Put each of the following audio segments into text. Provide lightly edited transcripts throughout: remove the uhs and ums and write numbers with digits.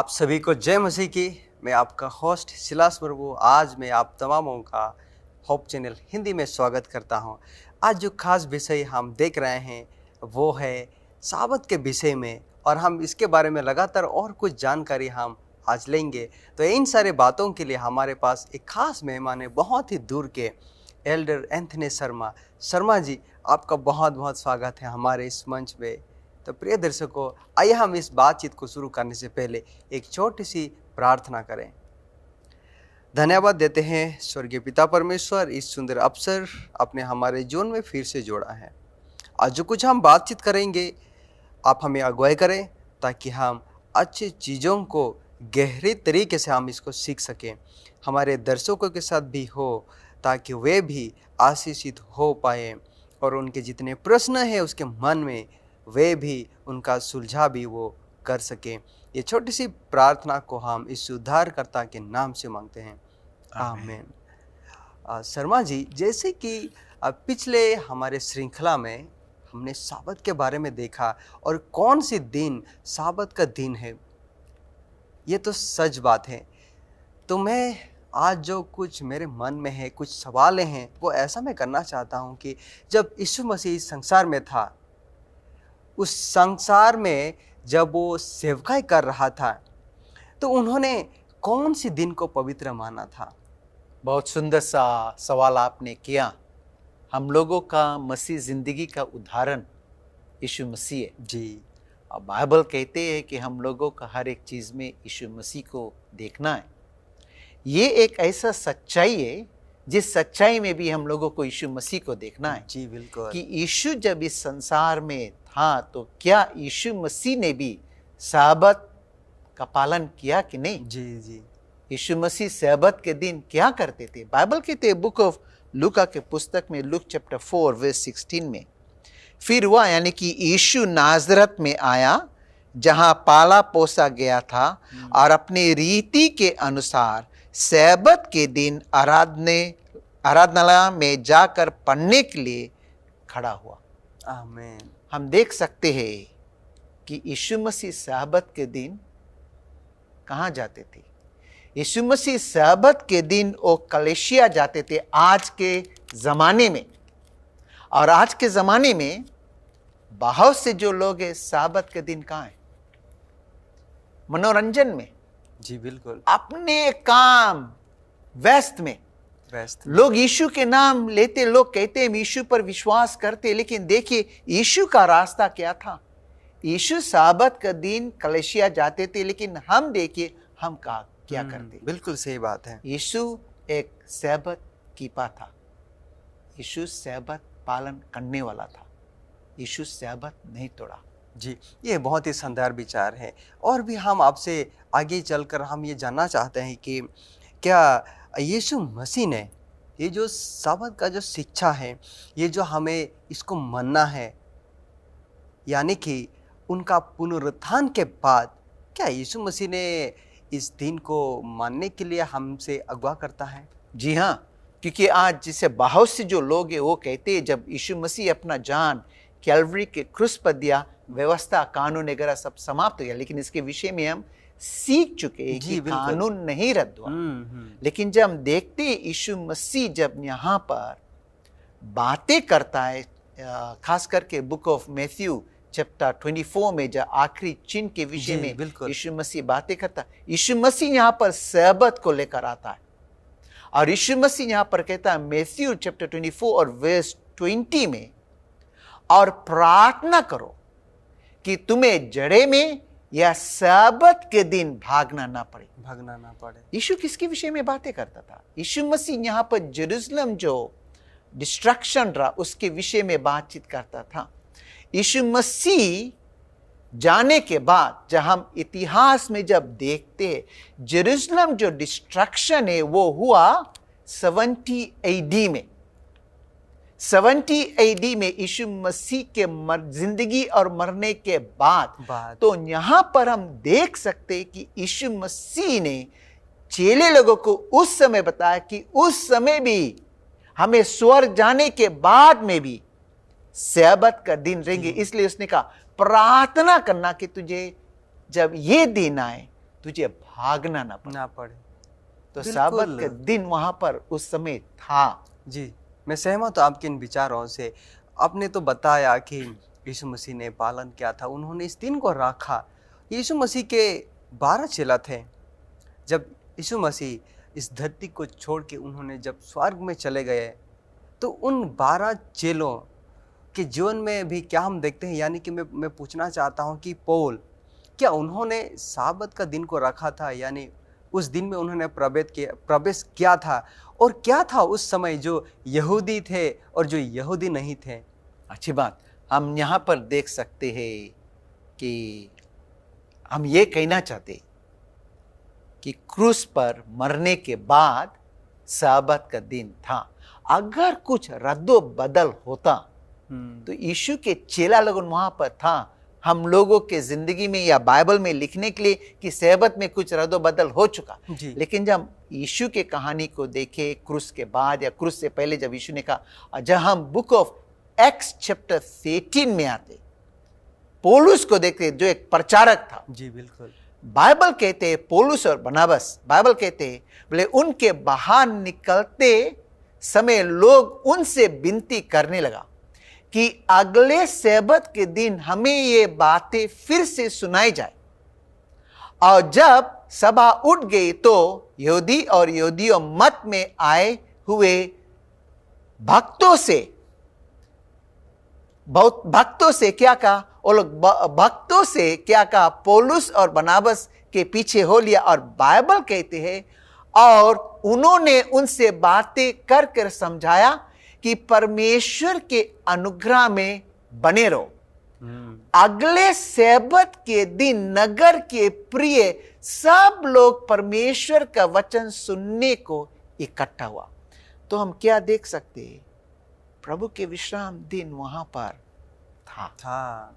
आप सभी को जय मसीह की। मैं आपका होस्ट सिलास प्रभु आज मैं आप तमामों का होप चैनल हिंदी में स्वागत करता हूं। आज जो खास विषय हम देख रहे हैं वो है साबत के विषय में, और हम इसके बारे में लगातार और कुछ जानकारी हम आज लेंगे। तो इन सारे बातों के लिए हमारे पास एक खास मेहमान है, बहुत ही दूर के एल्डर एंथनी शर्मा जी, आपका बहुत बहुत स्वागत है हमारे इस मंच पे। तो प्रिय दर्शकों, आइए हम इस बातचीत को शुरू करने से पहले एक छोटी सी प्रार्थना करें। धन्यवाद देते हैं स्वर्गीय पिता परमेश्वर, इस सुंदर अवसर आपने हमारे जीवन में फिर से जोड़ा है। आज जो कुछ हम बातचीत करेंगे आप हमें अगुवाई करें ताकि हम अच्छी चीज़ों को गहरे तरीके से हम इसको सीख सकें। हमारे दर्शकों के साथ भी हो ताकि वे भी आशीषित हो पाए और उनके जितने प्रश्न हैं उसके मन में वे भी उनका सुलझा भी वो कर सकें। ये छोटी सी प्रार्थना को हम इस उद्धारकर्ता के नाम से मांगते हैं, आमीन। शर्मा जी, जैसे कि पिछले हमारे श्रृंखला में हमने साबत के बारे में देखा और कौन सी दिन साबत का दिन है, ये तो सच बात है। तो मैं आज जो कुछ मेरे मन में है, कुछ सवालें हैं, वो ऐसा मैं करना चाहता हूँ कि जब यीशु मसीह इस संसार में था, उस संसार में जब वो सेवकाई कर रहा था, तो उन्होंने कौन सी दिन को पवित्र माना था? बहुत सुंदर सा सवाल आपने किया। हम लोगों का मसीह जिंदगी का उदाहरण यीशु मसीह है जी। और बाइबल कहते हैं कि हम लोगों का हर एक चीज़ में यीशु मसीह को देखना है। ये एक ऐसा सच्चाई है जिस सच्चाई में भी हम लोगों को यीशु मसीह को देखना है। जी बिल्कुल। कि यीशु जब इस संसार में था तो क्या यीशु मसीह ने भी साबत का पालन किया कि नहीं? जी जी। यीशु मसीह साबत के दिन क्या करते थे? बाइबल कहते हैं बुक ऑफ लूका के पुस्तक में लूक चैप्टर 4 वर्स 16 में, फिर हुआ यानी कि यीशु नाजरत में आया जहां पाला पोसा गया था और अपनी रीति के अनुसार साबत के दिन आराधनालय में जाकर पढ़ने के लिए खड़ा हुआ। आमीन। हम देख सकते हैं कि यीशु मसीह साबत के दिन कहाँ जाते थे। यीशु मसीह साबत के दिन वो कलीसिया जाते थे आज के ज़माने में। और आज के ज़माने में बहुत से जो लोग हैं साबत के दिन कहाँ हैं? मनोरंजन में। जी बिल्कुल। अपने काम व्यस्त में लोग यीशु के नाम लेते, लोग कहते हैं यीशु पर विश्वास करते, लेकिन देखिए यीशु का रास्ता क्या था। यीशु साबत का दिन कलीसिया जाते थे, लेकिन हम देखिए हम क्या करते। बिल्कुल सही बात है। यीशु एक साबत कीपा था। यीशु साबत पालन करने वाला था। यीशु साबत नहीं तोड़ा। जी, ये बहुत ही शानदार विचार है। और भी हम आपसे आगे चलकर हम ये जानना चाहते हैं कि क्या यीशु मसीह ने ये जो साबत का जो शिक्षा है, ये जो हमें इसको मानना है, यानी कि उनका पुनरुत्थान के बाद क्या यीशु मसीह ने इस दिन को मानने के लिए हमसे अगवा करता है? जी हाँ, क्योंकि आज जिसे बहुत से जो लोग हैं वो कहते हैं जब यीशु मसीह अपना जान कैलवरी के क्रूस पर दिया, व्यवस्था कानून वगैरह सब समाप्त हो गया। लेकिन इसके विषय में हम सीख चुके हैं कि कानून नहीं रद्द हुआ। लेकिन जब हम देखते हैं यीशु मसीह जब यहाँ पर बातें करता है, खास करके बुक ऑफ मैथ्यू चैप्टर 24 में जब आखिरी चिन्ह के विषय में यीशु मसीह बातें करता है, यीशु मसीह यहाँ पर साबत को लेकर आता है। और यीशु मसीह यहाँ पर कहता है मैथ्यू चैप्टर 24 और वर्स 20 में, और प्रार्थना करो कि तुम्हें जड़े में या साबत के दिन भागना ना पड़े। यीशु किसके विषय में बातें करता था? यीशु मसीह यहाँ पर जेरूसलम जो डिस्ट्रक्शन रहा उसके विषय में बातचीत करता था। यीशु मसीह जाने के बाद जब हम इतिहास में जब देखते हैं जेरूसलम जो डिस्ट्रक्शन है वो हुआ 70 AD में। 70 AD में यीशु मसीह के जिंदगी और मरने के बाद तो यहाँ पर हम देख सकते हैं कि यीशु मसीह ने चेले लोगों को उस समय बताया कि उस समय भी हमें स्वर्ग जाने के बाद में भी साबत का दिन रहेंगे। इसलिए उसने कहा प्रार्थना करना कि तुझे जब ये दिन आए तुझे भागना ना पड़े। ना पड़े। तो बिल्कुल। साबत का दिन वहां पर उस समय था। जी, मैं सहमत हूँ आपके इन विचारों से। आपने तो बताया कि यीशु मसीह ने पालन किया था, उन्होंने इस दिन को रखा। यीशु मसीह के 12 चेला थे। जब यीशु मसीह इस धरती को छोड़ के उन्होंने जब स्वर्ग में चले गए, तो उन 12 चेलों के जीवन में भी क्या हम देखते हैं, यानी कि मैं पूछना चाहता हूँ कि पौल, क्या उन्होंने साबत का दिन को रखा था, यानी उस दिन में उन्होंने प्रवेश किया था? और क्या था उस समय जो यहूदी थे और जो यहूदी नहीं थे? अच्छी बात। हम यहाँ पर देख सकते हैं कि हम ये कहना चाहते कि क्रूस पर मरने के बाद साबत का दिन था। अगर कुछ रद्दो बदल होता तो यीशु के चेला लोगों वहां पर था। हम लोगों के जिंदगी में या बाइबल में लिखने के लिए कि साबत में कुछ रद्दो बदल हो चुका, लेकिन जब यीशु के कहानी को देखे क्रूस के बाद या क्रूस से पहले, जब यीशु ने कहा, जब हम बुक ऑफ एक्स चैप्टर 18 में आते, पौलुस को देखते जो एक प्रचारक था। जी बिल्कुल। बाइबल कहते हैं पौलुस और बरनबास, बाइबल कहते हैं बोले उनके बाहर निकलते समय लोग उनसे विनती करने लगा कि अगले सब्त के दिन हमें ये बातें फिर से सुनाई जाए। और जब सभा उठ गई तो यहूदी और यहूदियों मत में आए हुए भक्तों से क्या कहा, वो लोग भक्तों से क्या कहा, पौलुस और बरनबास के पीछे हो लिया। और बाइबल कहते हैं और उन्होंने उनसे बातें कर कर समझाया कि परमेश्वर के अनुग्रह में बने रहो। अगले सब्त के दिन नगर के प्रिय सब लोग परमेश्वर का वचन सुनने को इकट्ठा हुआ। तो हम क्या देख सकते हैं, प्रभु के विश्राम दिन वहां पर था।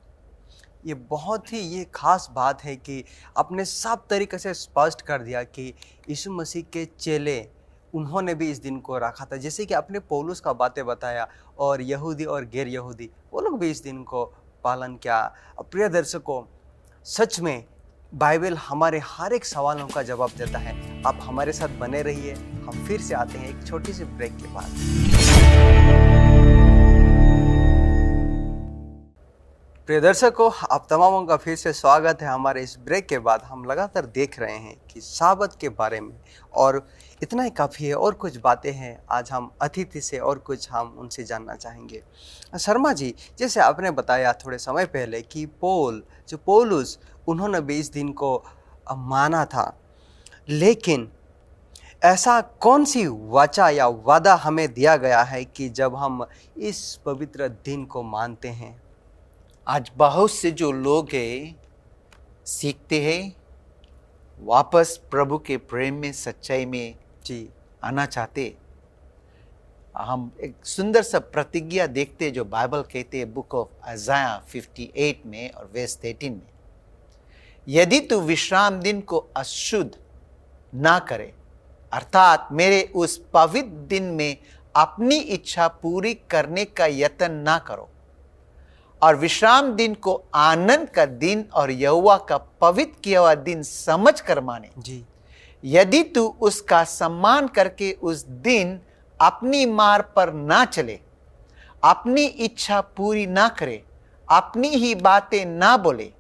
ये बहुत ही ये खास बात है कि आपने सब तरीके से स्पष्ट कर दिया कि यीशु मसीह के चेले, उन्होंने भी इस दिन को रखा था। जैसे कि आपने पौलुस का बातें बताया, और यहूदी और गैर यहूदी वो लोग भी इस दिन को पालन किया। प्रिय दर्शकों, सच में बाइबल हमारे हर एक सवालों का जवाब देता है। आप हमारे साथ बने रहिए। हम फिर से आते हैं एक छोटी सी ब्रेक के बाद। प्रिय दर्शकों, आप तमामों का फिर से स्वागत है। हमारे इस ब्रेक के बाद हम लगातार देख रहे हैं कि साबत के बारे में, और इतना ही काफ़ी है, और कुछ बातें हैं। आज हम अतिथि से और कुछ हम उनसे जानना चाहेंगे। शर्मा जी, जैसे आपने बताया थोड़े समय पहले कि पौलुस उन्होंने भी इस दिन को माना था, लेकिन ऐसा कौन सी वाचा या वादा हमें दिया गया है कि जब हम इस पवित्र दिन को मानते हैं? आज बहुत से जो लोग हैं सीखते हैं, वापस प्रभु के प्रेम में, सच्चाई में जी आना चाहते। हम एक सुंदर सा प्रतिज्ञा देखते जो बाइबल कहते हैं बुक ऑफ आइज़ाया 58 में और वर्स 13 में, यदि तू विश्राम दिन को अशुद्ध ना करे, अर्थात मेरे उस पवित्र दिन में अपनी इच्छा पूरी करने का यत्न ना करो, और विश्राम दिन को आनंद का दिन और यहोवा का पवित्र किया हुआ दिन समझ कर माने जी, यदि तू उसका सम्मान करके उस दिन अपनी मार्ग पर ना चले, अपनी इच्छा पूरी ना करे, अपनी ही बातें ना बोले,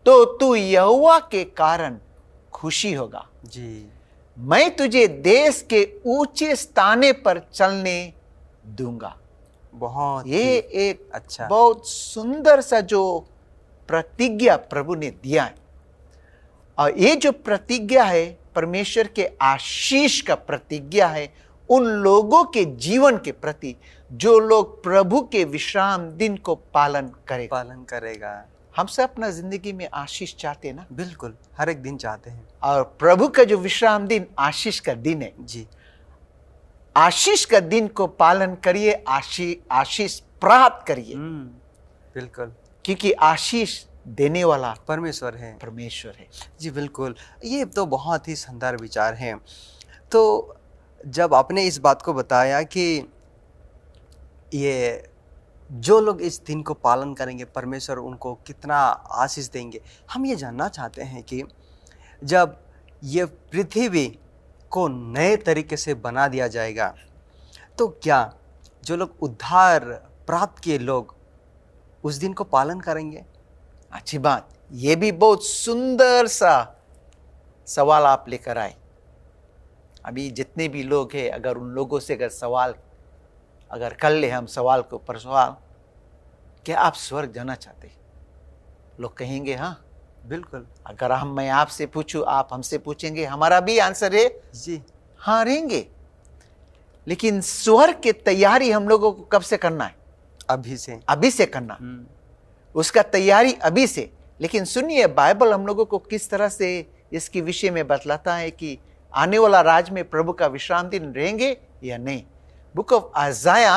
तो तू यहोवा के कारण खुशी होगा। जी, मैं तुझे देश के ऊंचे स्थाने पर चलने दूंगा। बहुत ये ही एक अच्छा, बहुत सुंदर सा जो प्रतिज्ञा प्रभु ने दिया है, और ये जो प्रतिज्ञा है परमेश्वर के आशीष का प्रतिज्ञा है उन लोगों के जीवन के प्रति जो लोग प्रभु के विश्राम दिन को पालन करेगा। हम सब अपना जिंदगी में आशीष चाहते हैं ना? बिल्कुल, हर एक दिन चाहते हैं। और प्रभु का जो विश्राम दिन आशीष का दिन है, जी, आशीष का दिन को पालन करिए, आशीष प्राप्त करिए, बिल्कुल, क्योंकि आशीष देने वाला परमेश्वर है। जी बिल्कुल, ये तो बहुत ही शानदार विचार हैं। तो जब आपने इस बात को बताया कि ये जो लोग इस दिन को पालन करेंगे, परमेश्वर उनको कितना आशीष देंगे, हम ये जानना चाहते हैं कि जब ये पृथ्वी को नए तरीके से बना दिया जाएगा, तो क्या जो लोग उद्धार प्राप्त किए लोग उस दिन को पालन करेंगे? अच्छी बात, ये भी बहुत सुंदर सा सवाल आप लेकर आए। अभी जितने भी लोग हैं, अगर उन लोगों से अगर सवाल अगर कर ले हम सवाल के ऊपर सवाल, क्या आप स्वर्ग जाना चाहते हैं? लोग कहेंगे हाँ। बिल्कुल अगर मैं आपसे पूछूं, आप हमसे पूछेंगे, हमारा भी आंसर है जी। हाँ रहेंगे। लेकिन स्वर्ग की तैयारी हम लोगों को कब से करना है? अभी से। अभी से करना, उसका तैयारी अभी से। लेकिन सुनिए, बाइबल हम लोगों को किस तरह से इसके विषय में बतलाता है कि आने वाला राज में प्रभु का विश्राम दिन रहेंगे या नहीं। बुक ऑफ आइज़ाया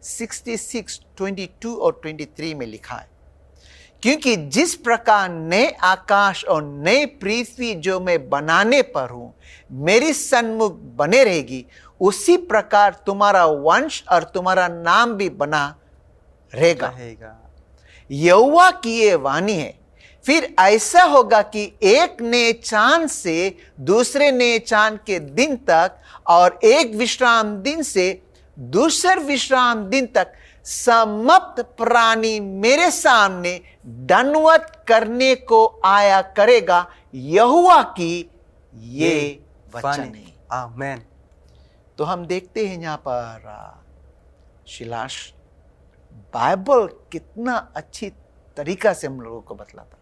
66:22 और 23 में लिखा है, क्योंकि जिस प्रकार नए आकाश और नए पृथ्वी जो मैं बनाने पर हूं मेरी सन्मुख बने रहेगी, उसी प्रकार तुम्हारा वंश और तुम्हारा नाम भी बना रहेगा। यहोवा की ये वाणी है। फिर ऐसा होगा कि एक नए चांद से दूसरे नए चांद के दिन तक और एक विश्राम दिन से दूसरे विश्राम दिन तक समस्त प्राणी मेरे सामने दंडवत करने को आया करेगा। यहोवा की ये वचन है। आमीन। तो हम देखते हैं यहाँ पर शिलाश, बाइबल कितना अच्छी तरीका से हम लोगों को बतलाता।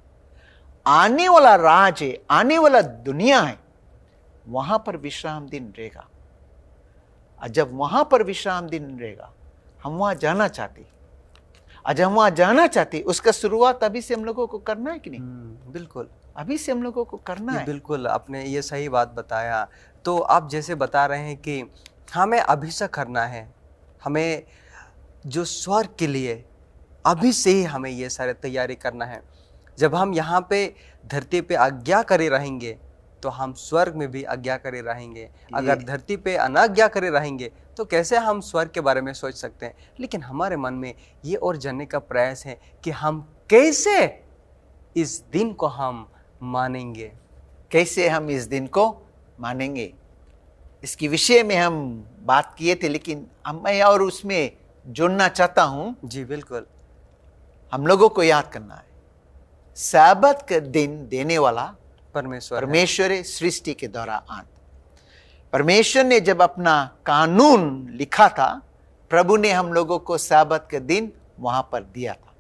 आने वाला राज है, आने वाला दुनिया है, वहां पर विश्राम दिन रहेगा। और जब वहां पर विश्राम दिन रहेगा, हम वहां जाना चाहते। आज हम वहां जाना चाहते, उसका शुरुआत अभी से हम लोगों को करना है कि नहीं? बिल्कुल, अभी से हम लोगों को करना है। बिल्कुल, आपने ये सही बात बताया। तो आप जैसे बता रहे हैं कि हमें अभी से करना है, हमें जो स्वर्ग के लिए अभी से ही हमें ये सारे तैयारी करना है। जब हम यहाँ पे धरती पे आज्ञा करे रहेंगे तो हम स्वर्ग में भी आज्ञा करे रहेंगे। अगर धरती पे अनाज्ञा करे रहेंगे तो कैसे हम स्वर्ग के बारे में सोच सकते हैं? लेकिन हमारे मन में ये और जानने का प्रयास है कि हम कैसे इस दिन को हम मानेंगे, कैसे हम इस दिन को मानेंगे। इसके विषय में हम बात किए थे, लेकिन मैं और उसमें जोड़ना चाहता हूं। जी बिल्कुल। हम लोगों को याद करना है, सब्बत का दिन देने वाला परमेश्वर है सृष्टि के दौरान। परमेश्वर ने जब अपना कानून लिखा था, प्रभु ने हम लोगों को सब्बत का दिन वहां पर दिया था।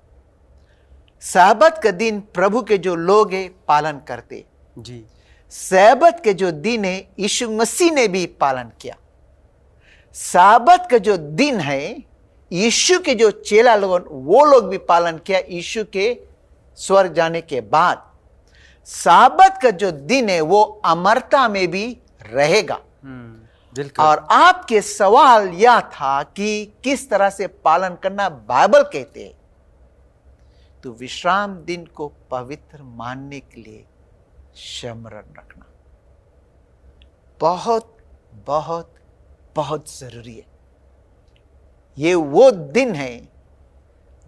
सब्बत का दिन प्रभु के जो लोग हैं पालन करते जी। सब्बत के जो दिन है यीशु मसीह ने भी पालन किया। सब्बत का जो दिन है यीशु के जो चेला लोग वो लोग भी पालन किया यीशु के स्वर्ग जाने के बाद। सब्बत का जो दिन है वो अमरता में भी रहेगा। और आपके सवाल यह था कि किस तरह से पालन करना बाइबल कहते हैं। तो विश्राम दिन को पवित्र मानने के लिए स्मरण रखना बहुत बहुत बहुत जरूरी है। ये वो दिन है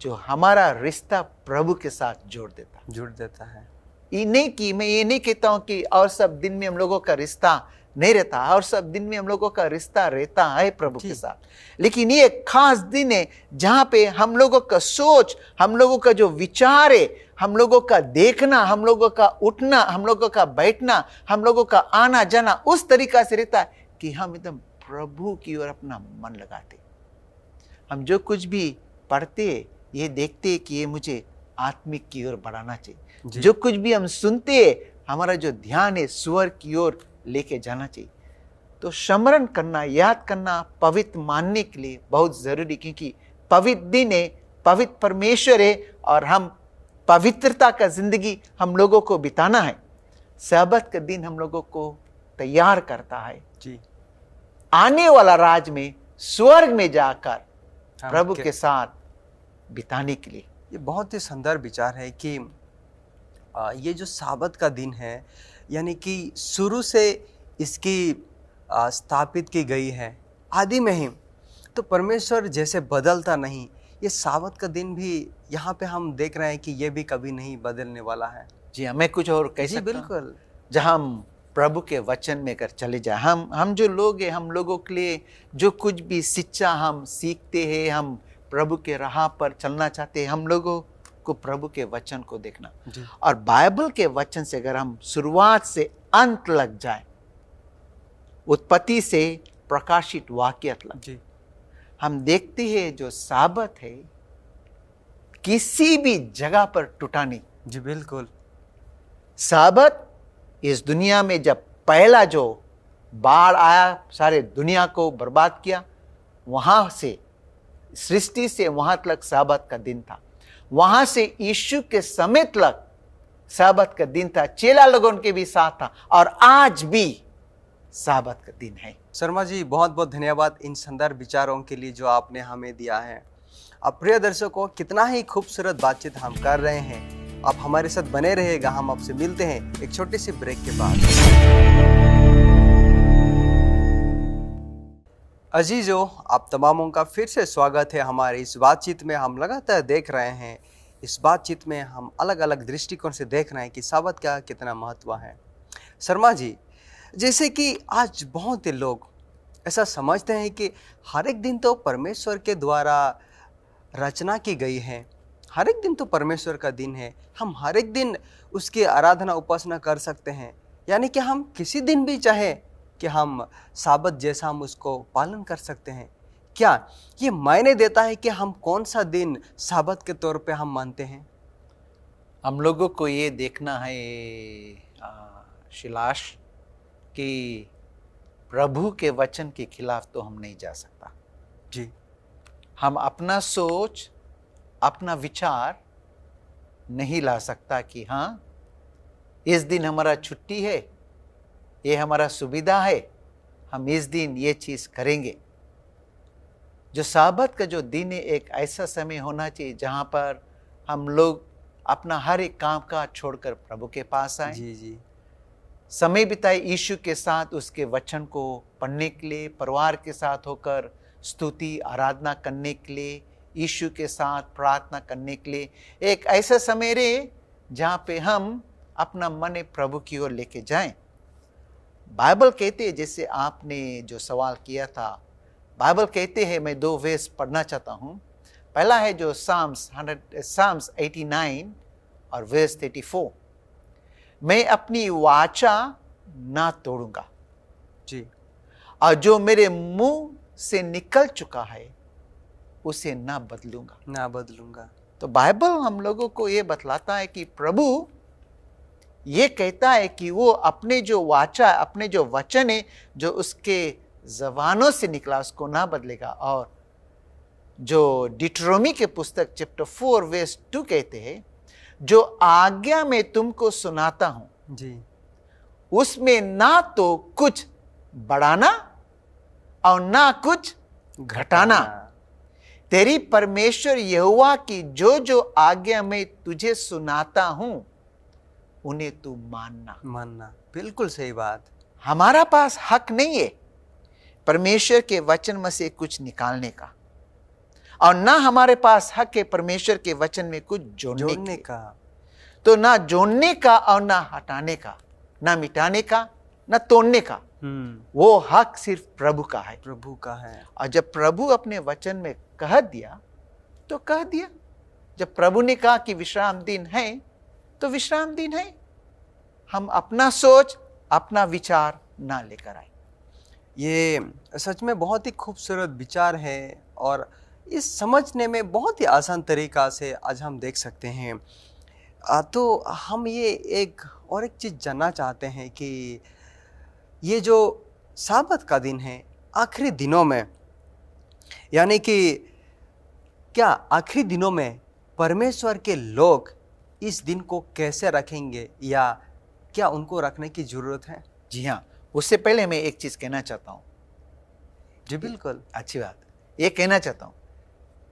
जो हमारा रिश्ता प्रभु के साथ जुड़ देता है। ये नहीं कि मैं ये नहीं कहता हूं कि और सब दिन में हम लोगों का रिश्ता नहीं रहता, और सब दिन में हम लोगों का रिश्ता रहता है प्रभु के साथ। लेकिन ये एक खास दिन है जहां पे हम लोगों का सोच, हम लोगों का जो विचार है, हम लोगों का देखना, हम लोगों का उठना, हम लोगों का बैठना, हम लोगों का आना जाना उस तरीका से रहता है कि हम एकदम प्रभु की ओर अपना मन लगाते। हम जो कुछ भी पढ़ते ये देखते कि ये मुझे आत्मिक की ओर बढ़ाना चाहिए। जो कुछ भी हम सुनते हमारा जो ध्यान है स्वर्ग की ओर लेके जाना चाहिए। तो स्मरण करना, याद करना, पवित्र मानने के लिए बहुत जरूरी, क्योंकि पवित्र दिन है, पवित्र परमेश्वर है और हम पवित्रता का जिंदगी हम लोगों को बिताना है। सब्बत का दिन हम लोगों को तैयार करता है जी आने वाला राज में, स्वर्ग में जाकर प्रभु के साथ बिताने के लिए। ये बहुत ही सुंदर विचार है कि ये जो साबत का दिन है, यानी कि शुरू से इसकी स्थापित की गई है आदि में ही, तो परमेश्वर जैसे बदलता नहीं, ये साबत का दिन भी यहाँ पे हम देख रहे हैं कि ये भी कभी नहीं बदलने वाला है। जी, हमें कुछ और कैसे? बिल्कुल, जहाँ हम प्रभु के वचन में कर चले जाए। हम जो लोग हैं, हम लोगों के लिए जो कुछ भी शिक्षा हम सीखते हैं, हम प्रभु के राह पर चलना चाहते हैं, हम लोगों को प्रभु के वचन को देखना। और बाइबल के वचन से अगर हम शुरुआत से अंत लग जाए, उत्पत्ति से प्रकाशित वाक्य तक, हम देखते हैं जो साबत है किसी भी जगह पर टूटा नहीं। जी बिल्कुल। साबत इस दुनिया में जब पहला जो बाढ़ आया, सारे दुनिया को बर्बाद किया, वहां से सृष्टि से वहां तक साबत का दिन था। वहां से यीशु के समय तक साबत का दिन था। चेला लोगों के भी साथ था, और आज भी साबत का दिन है। शर्मा जी, बहुत बहुत धन्यवाद इन सुंदर विचारों के लिए जो आपने हमें दिया है। अब प्रिय दर्शकों, कितना ही खूबसूरत बातचीत हम कर रहे हैं। आप हमारे साथ बने रहिएगा। हम आपसे मिलते हैं एक छोटे से ब्रेक के बाद। अजीजों, आप तमामों का फिर से स्वागत है हमारी इस बातचीत में। हम लगातार देख रहे हैं, इस बातचीत में हम अलग अलग दृष्टिकोण से देख रहे हैं कि साबत का कितना महत्व है। शर्मा जी, जैसे कि आज बहुत ही लोग ऐसा समझते हैं कि हर एक दिन तो परमेश्वर के द्वारा रचना की गई है, हर एक दिन तो परमेश्वर का दिन है, हम हर एक दिन उसकी आराधना उपासना कर सकते हैं, यानी कि हम किसी दिन भी चाहे कि हम साबत जैसा हम उसको पालन कर सकते हैं। क्या ये मायने देता है कि हम कौन सा दिन साबत के तौर पे हम मानते हैं? हम लोगों को ये देखना है शिलाश कि प्रभु के वचन के खिलाफ तो हम नहीं जा सकता। जी, हम अपना सोच, अपना विचार नहीं ला सकता कि हाँ, इस दिन हमारा छुट्टी है, ये हमारा सुविधा है, हम इस दिन ये चीज़ करेंगे। जो साबत का जो दिन है, एक ऐसा समय होना चाहिए जहाँ पर हम लोग अपना हर एक काम काज छोड़कर प्रभु के पास आए। जी जी, समय बिताए यीशु के साथ, उसके वचन को पढ़ने के लिए, परिवार के साथ होकर स्तुति आराधना करने के लिए, यीशु के साथ प्रार्थना करने के लिए एक ऐसा समय रहे जहाँ पे हम अपना मन प्रभु की ओर लेके जाएं। बाइबल कहते हैं, जैसे आपने जो सवाल किया था, बाइबल कहते हैं, मैं 2 वर्स पढ़ना चाहता हूँ। पहला है जो साम्स 89 और वर्स 34, मैं अपनी वाचा ना तोड़ूंगा जी, और जो मेरे मुंह से निकल चुका है उसे ना बदलूंगा। तो बाइबल हम लोगों को ये बतलाता है कि प्रभु ये कहता है कि वो अपने जो वाचा, अपने जो वचन है, जो उसके ज़बानों से निकला, उसको ना बदलेगा। और जो डिट्रोमी के पुस्तक चैप्टर 4 वर्स 2 कहते हैं, जो आज्ञा मैं तुमको सुनाता हूं जी, उसमें ना तो कुछ बढ़ाना और ना कुछ घटाना। तेरी परमेश्वर यहोवा की जो जो आज्ञा मैं तुझे सुनाता हूं उन्हें तू मानना। बिल्कुल सही बात। हमारा पास हक नहीं है परमेश्वर के वचन में से कुछ निकालने का, और ना हमारे पास हक है परमेश्वर के वचन में कुछ जोड़ने का। तो ना जोड़ने का और ना हटाने का, ना मिटाने का, ना तोड़ने का। वो हक सिर्फ प्रभु का है। और जब प्रभु अपने वचन में कह दिया तो कह दिया। जब प्रभु ने कहा कि विश्राम दिन है तो विश्राम दिन है। हम अपना सोच, अपना विचार ना लेकर आए। ये सच में बहुत ही खूबसूरत विचार है, और इस समझने में बहुत ही आसान तरीका से आज हम देख सकते हैं। तो हम ये एक चीज़ जानना चाहते हैं कि ये जो साबत का दिन है, आखिरी दिनों में, यानी कि क्या आखिरी दिनों में परमेश्वर के लोग इस दिन को कैसे रखेंगे, या क्या उनको रखने की ज़रूरत है? जी हाँ, उससे पहले मैं एक चीज़ कहना चाहता हूँ। जी बिल्कुल, अच्छी बात। ये कहना चाहता हूँ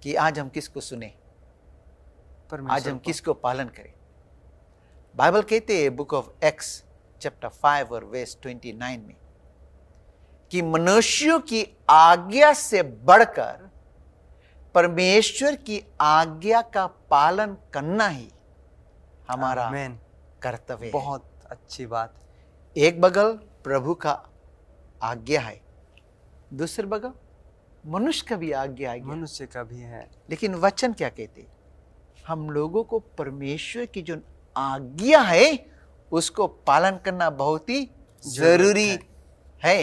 कि आज हम किसको सुने, आज हम किसको पालन करें। बाइबल कहते हैं बुक ऑफ एक्स चैप्टर 5 और वर्स 29 में कि मनुष्यों की आज्ञा से बढ़कर परमेश्वर की आज्ञा का पालन करना ही हमारा कर्तव्य है। बहुत अच्छी बात। एक बगल प्रभु का आज्ञा है, दूसरे बगल मनुष्य का भी आज्ञा है, मनुष्य का भी है। लेकिन वचन क्या कहते? हम लोगों को परमेश्वर की जो आज्ञा है उसको पालन करना बहुत ही जरूरी है।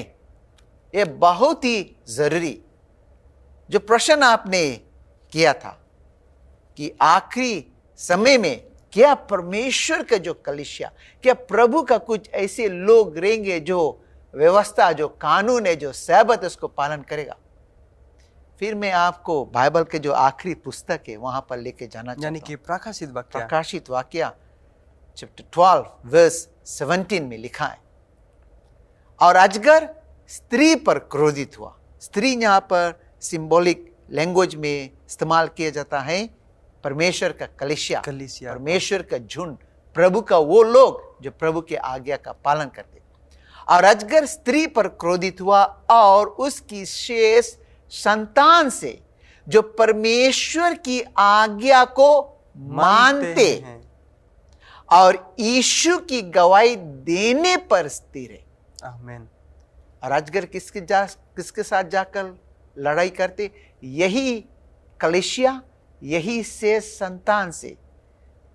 ये बहुत ही जरूरी। जो प्रश्न आपने किया था कि आखिरी समय में क्या परमेश्वर का जो कलीसिया, क्या प्रभु का कुछ ऐसे लोग रहेंगे जो व्यवस्था, जो कानून है, जो सब्बत उसको पालन करेगा? फिर मैं आपको बाइबल के जो आखिरी पुस्तक है वहां पर लेके जाना चाहता हूं, यानी कि प्रकाशित वाक्य चैप्टर 12 वर्स 17 में लिखा है, और अजगर स्त्री पर क्रोधित हुआ। स्त्री यहां पर सिंबॉलिक लैंग्वेज में इस्तेमाल किया जाता है परमेश्वर का कलीसिया, परमेश्वर का झुंड, प्रभु का वो लोग जो प्रभु के आज्ञा का पालन करते। और अजगर स्त्री पर क्रोधित हुआ और उसकी शेष संतान से जो परमेश्वर की आज्ञा को मानते हैं और यीशु की गवाही देने पर स्थिर है। आमीन। और अजगर किसके साथ जाकर लड़ाई करते? यही कलीसिया, यही शेष संतान से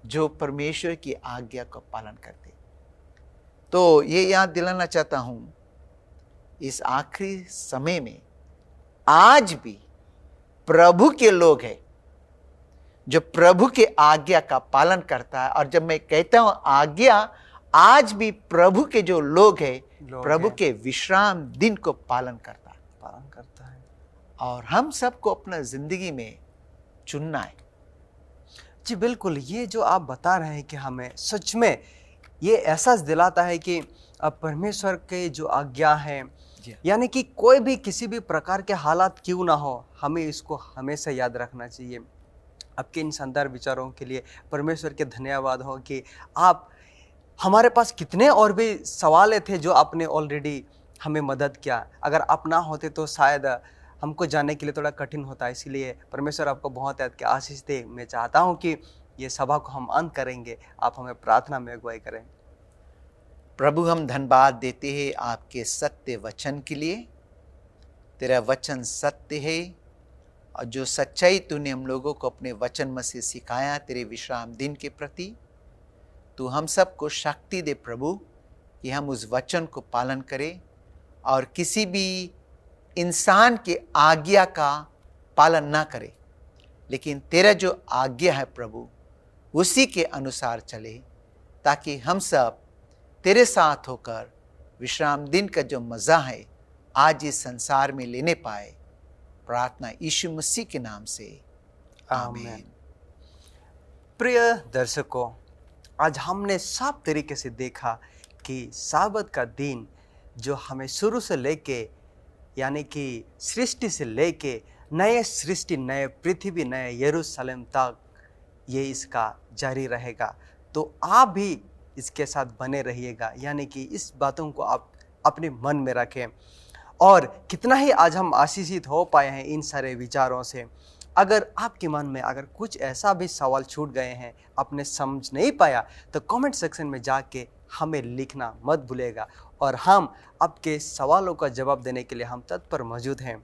जो परमेश्वर की आज्ञा का पालन करते। तो ये याद दिलाना चाहता हूं, इस आखिरी समय में आज भी प्रभु के लोग हैं जो प्रभु के आज्ञा का पालन करता है। और जब मैं कहता हूं आज्ञा, आज भी प्रभु के जो लोग हैं प्रभु के विश्राम दिन को पालन करता है। और हम सबको अपना जिंदगी में चुनना है। जी बिल्कुल, ये जो आप बता रहे हैं कि हमें सच में ये एहसास दिलाता है कि अब परमेश्वर के जो आज्ञा है, यानी कि कोई भी किसी भी प्रकार के हालात क्यों ना हो, हमें इसको हमेशा याद रखना चाहिए। आपके इन शानदार विचारों के लिए परमेश्वर के धन्यवाद हो कि आप, हमारे पास कितने और भी सवाल थे जो आपने ऑलरेडी हमें मदद किया। अगर आप ना होते तो शायद हमको जानने के लिए थोड़ा कठिन होता है। इसीलिए परमेश्वर आपको बहुत याद के आशीष दे। मैं चाहता हूँ कि ये सभा को हम अंत करेंगे, आप हमें प्रार्थना में अगुवाई करें। प्रभु, हम धन्यवाद देते हैं आपके सत्य वचन के लिए। तेरा वचन सत्य है और जो सच्चाई तूने हम लोगों को अपने वचन में से सिखाया तेरे विश्राम दिन के प्रति, तू हम सबको शक्ति दे प्रभु कि हम उस वचन को पालन करें और किसी भी इंसान के आज्ञा का पालन ना करें, लेकिन तेरा जो आज्ञा है प्रभु उसी के अनुसार चले, ताकि हम सब तेरे साथ होकर विश्राम दिन का जो मज़ा है आज इस संसार में लेने पाए। प्रार्थना यीशु मसीह के नाम से, आमीन। प्रिय दर्शकों, आज हमने साफ तरीके से देखा कि साबत का दिन जो हमें शुरू से लेके, यानी कि सृष्टि से लेके नए सृष्टि, नए पृथ्वी, नए यरूशलेम तक ये इसका जारी रहेगा। तो आप भी इसके साथ बने रहिएगा, यानी कि इस बातों को आप अपने मन में रखें। और कितना ही आज हम आशीषित हो पाए हैं इन सारे विचारों से। अगर आपके मन में अगर कुछ ऐसा भी सवाल छूट गए हैं, आपने समझ नहीं पाया, तो कमेंट सेक्शन में जाके हमें लिखना मत भूलेगा और हम आपके सवालों का जवाब देने के लिए हम तत्पर मौजूद हैं।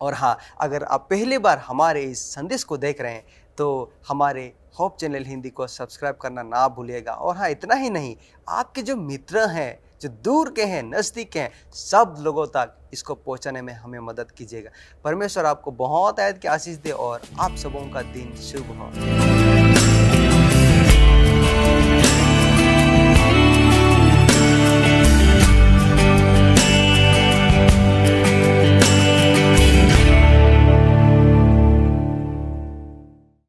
और हाँ, अगर आप पहली बार हमारे इस संदेश को देख रहे हैं तो हमारे होप चैनल हिंदी को सब्सक्राइब करना ना भूलिएगा। और हाँ, इतना ही नहीं, आपके जो मित्र हैं, जो दूर के हैं, नज़दीक के हैं, सब लोगों तक इसको पहुंचाने में हमें मदद कीजिएगा। परमेश्वर आपको बहुत आयत की आशीष दे और आप सबों का दिन शुभ हो।